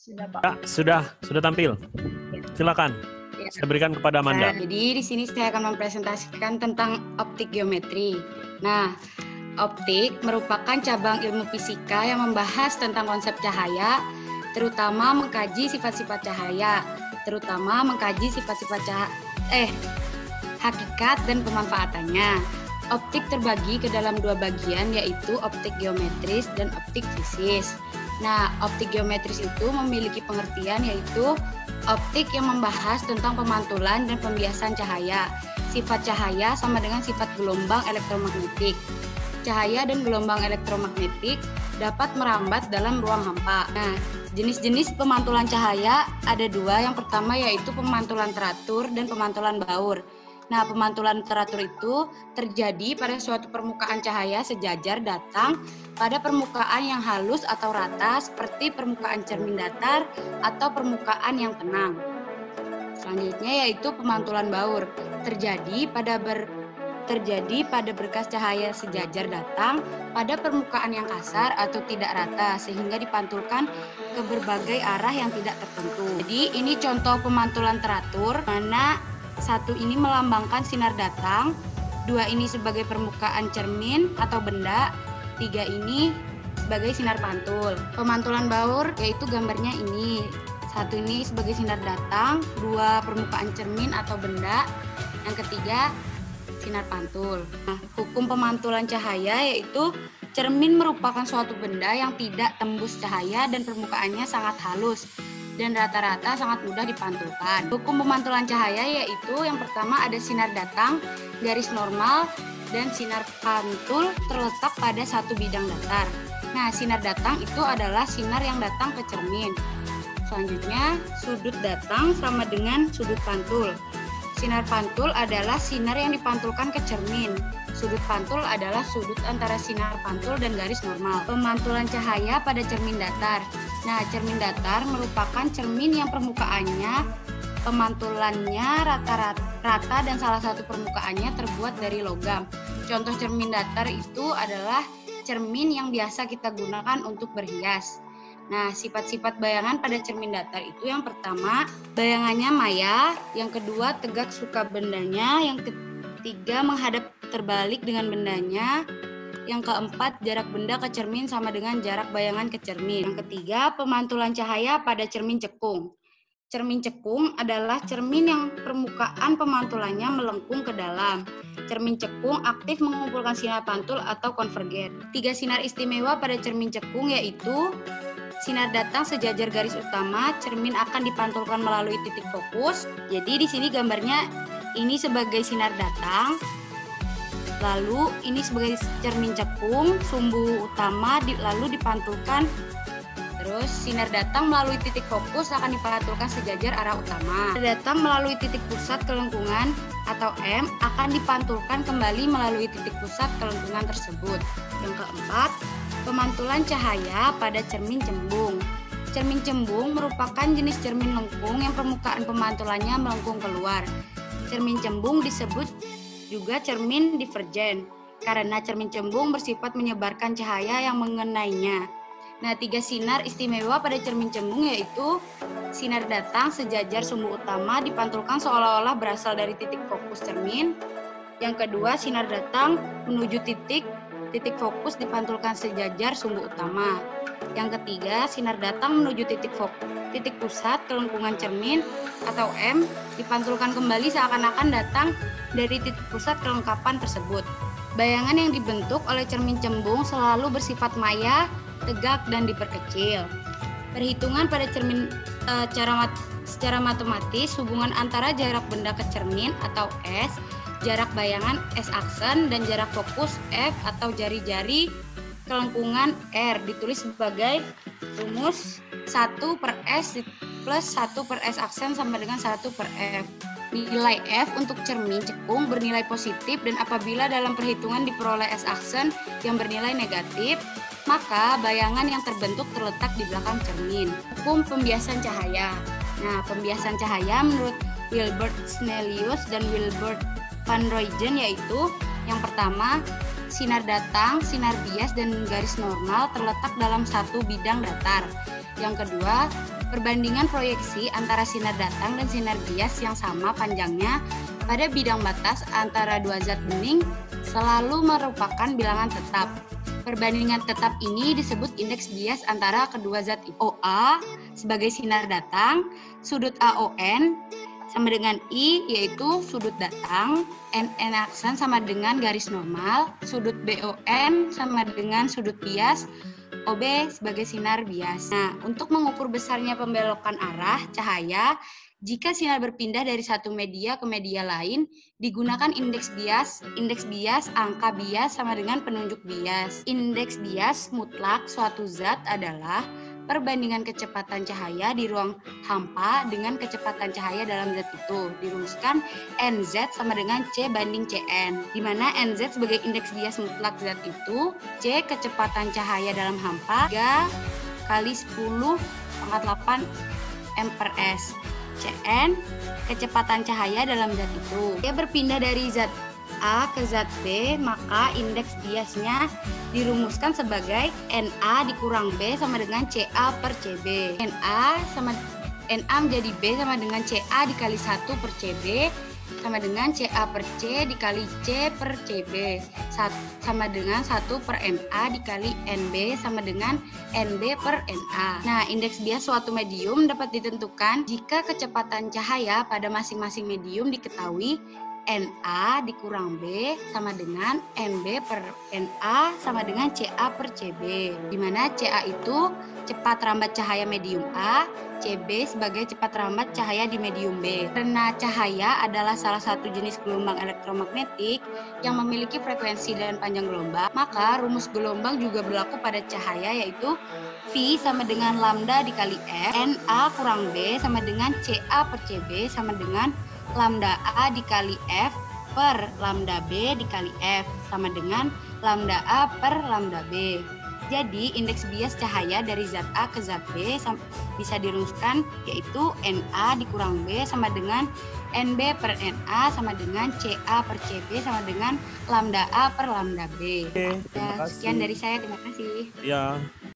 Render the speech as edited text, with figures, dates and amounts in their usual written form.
Sudah, Pak. Ya, sudah tampil. Silakan. Ya. Saya berikan kepada Amanda. Nah, jadi di sini saya akan mempresentasikan tentang optik geometri. Nah, optik merupakan cabang ilmu fisika yang membahas tentang konsep cahaya, terutama mengkaji sifat-sifat cahaya, hakikat dan pemanfaatannya. Optik terbagi ke dalam dua bagian, yaitu optik geometris dan optik fisis. Nah, optik geometris itu memiliki pengertian yaitu optik yang membahas tentang pemantulan dan pembiasan cahaya. Sifat cahaya sama dengan sifat gelombang elektromagnetik. Cahaya dan gelombang elektromagnetik dapat merambat dalam ruang hampa. Nah, jenis-jenis pemantulan cahaya ada dua. Yang pertama yaitu pemantulan teratur dan pemantulan baur. Nah, pemantulan teratur itu terjadi pada suatu permukaan cahaya sejajar datang pada permukaan yang halus atau rata seperti permukaan cermin datar atau permukaan yang tenang. Selanjutnya yaitu pemantulan baur, terjadi pada berkas cahaya sejajar datang pada permukaan yang kasar atau tidak rata sehingga dipantulkan ke berbagai arah yang tidak tertentu. Jadi ini contoh pemantulan teratur, mana satu ini melambangkan sinar datang, dua ini sebagai permukaan cermin atau benda, tiga ini sebagai sinar pantul. Pemantulan baur yaitu gambarnya ini, satu ini sebagai sinar datang, dua permukaan cermin atau benda, yang ketiga sinar pantul. Nah, hukum pemantulan cahaya yaitu cermin merupakan suatu benda yang tidak tembus cahaya dan permukaannya sangat halus dan rata-rata sangat mudah dipantulkan. Hukum pemantulan cahaya yaitu yang pertama ada sinar datang, garis normal, dan sinar pantul terletak pada satu bidang datar. Nah, sinar datang itu adalah sinar yang datang ke cermin. Selanjutnya, sudut datang sama dengan sudut pantul. Sinar pantul adalah sinar yang dipantulkan ke cermin. Sudut pantul adalah sudut antara sinar pantul dan garis normal. Pemantulan cahaya pada cermin datar. Nah, cermin datar merupakan cermin yang permukaannya, pemantulannya rata dan salah satu permukaannya terbuat dari logam. Contoh cermin datar itu adalah cermin yang biasa kita gunakan untuk berhias. Nah, sifat-sifat bayangan pada cermin datar itu yang pertama, bayangannya maya, yang kedua tegak suka bendanya, yang ketiga menghadap terbalik dengan bendanya, yang keempat jarak benda ke cermin sama dengan jarak bayangan ke cermin. Yang ketiga, pemantulan cahaya pada cermin cekung. Cermin cekung adalah cermin yang permukaan pemantulannya melengkung ke dalam. Cermin cekung aktif mengumpulkan sinar pantul atau konvergen. Tiga sinar istimewa pada cermin cekung yaitu sinar datang sejajar garis utama, cermin akan dipantulkan melalui titik fokus. Jadi di sini gambarnya ini sebagai sinar datang, lalu ini sebagai cermin cekung, sumbu utama lalu dipantulkan. Terus sinar datang melalui titik fokus akan dipantulkan sejajar arah utama. Sinar datang melalui titik pusat kelengkungan atau M akan dipantulkan kembali melalui titik pusat kelengkungan tersebut. Yang keempat, pemantulan cahaya pada cermin cembung. Cermin cembung merupakan jenis cermin lengkung yang permukaan pemantulannya melengkung keluar. Cermin cembung disebut juga cermin divergen karena cermin cembung bersifat menyebarkan cahaya yang mengenainya. Nah, tiga sinar istimewa pada cermin cembung yaitu sinar datang sejajar sumbu utama dipantulkan seolah-olah berasal dari titik fokus cermin. Yang kedua, sinar datang menuju titik fokus dipantulkan sejajar sumbu utama. Yang ketiga, sinar datang menuju titik pusat kelengkungan cermin atau M dipantulkan kembali seakan-akan datang dari titik pusat kelengkapan tersebut. Bayangan yang dibentuk oleh cermin cembung selalu bersifat maya, tegak, dan diperkecil. Perhitungan pada cermin secara matematis, hubungan antara jarak benda ke cermin atau S, jarak bayangan S aksen, dan jarak fokus F atau jari-jari kelengkungan R ditulis sebagai rumus 1/S plus 1/S aksen sama dengan 1/F. Nilai F untuk cermin cekung bernilai positif dan apabila dalam perhitungan diperoleh S aksen yang bernilai negatif, maka bayangan yang terbentuk terletak di belakang cermin. Hukum pembiasan cahaya. Nah, pembiasan cahaya menurut Wilbert Snellius dan Wilbert van Rooijen yaitu yang pertama, sinar datang, sinar bias, dan garis normal terletak dalam satu bidang datar. Yang kedua, Perbandingan proyeksi antara sinar datang dan sinar bias yang sama panjangnya pada bidang batas antara dua zat bening selalu merupakan bilangan tetap. Perbandingan tetap ini disebut indeks bias antara kedua zat itu. OA sebagai sinar datang, sudut AON sama dengan I yaitu sudut datang, NN aksen sama dengan garis normal, sudut BON sama dengan sudut bias, OB sebagai sinar bias. Nah, untuk mengukur besarnya pembelokan arah cahaya, jika sinar berpindah dari satu media ke media lain, digunakan indeks bias. Indeks bias, angka bias sama dengan penunjuk bias. Indeks bias mutlak suatu zat adalah perbandingan kecepatan cahaya di ruang hampa dengan kecepatan cahaya dalam zat itu. Dirumuskan NZ sama dengan C banding CN, di mana NZ sebagai indeks bias mutlak zat itu, C kecepatan cahaya dalam hampa 3 kali 10 pangkat 8 m/s. CN kecepatan cahaya dalam zat itu. Dia berpindah dari zat A ke zat B, maka indeks biasnya dirumuskan sebagai NA dikurang B sama dengan CA per CB. NA menjadi B sama dengan CA dikali 1 per CB sama dengan CA per C dikali C per CB sama dengan 1 per NA dikali NB sama dengan NB per NA. Nah, indeks bias suatu medium dapat ditentukan jika kecepatan cahaya pada masing-masing medium diketahui. NA dikurang B sama dengan NB per NA sama dengan CA per CB, di mana CA itu cepat rambat cahaya medium A, CB sebagai cepat rambat cahaya di medium B. Karena cahaya adalah salah satu jenis gelombang elektromagnetik yang memiliki frekuensi dan panjang gelombang, maka rumus gelombang juga berlaku pada cahaya, yaitu V sama dengan lambda dikali F, NA kurang B sama dengan CA per CB sama dengan lambda A dikali F per lambda B dikali F sama dengan lambda A per lambda B. Jadi indeks bias cahaya dari zat A ke zat B bisa dirumuskan yaitu NA dikurang B sama dengan NB per NA sama dengan CA per CB sama dengan lambda A per lambda B. Oke, terima kasih. Sekian dari saya, terima kasih. Ya.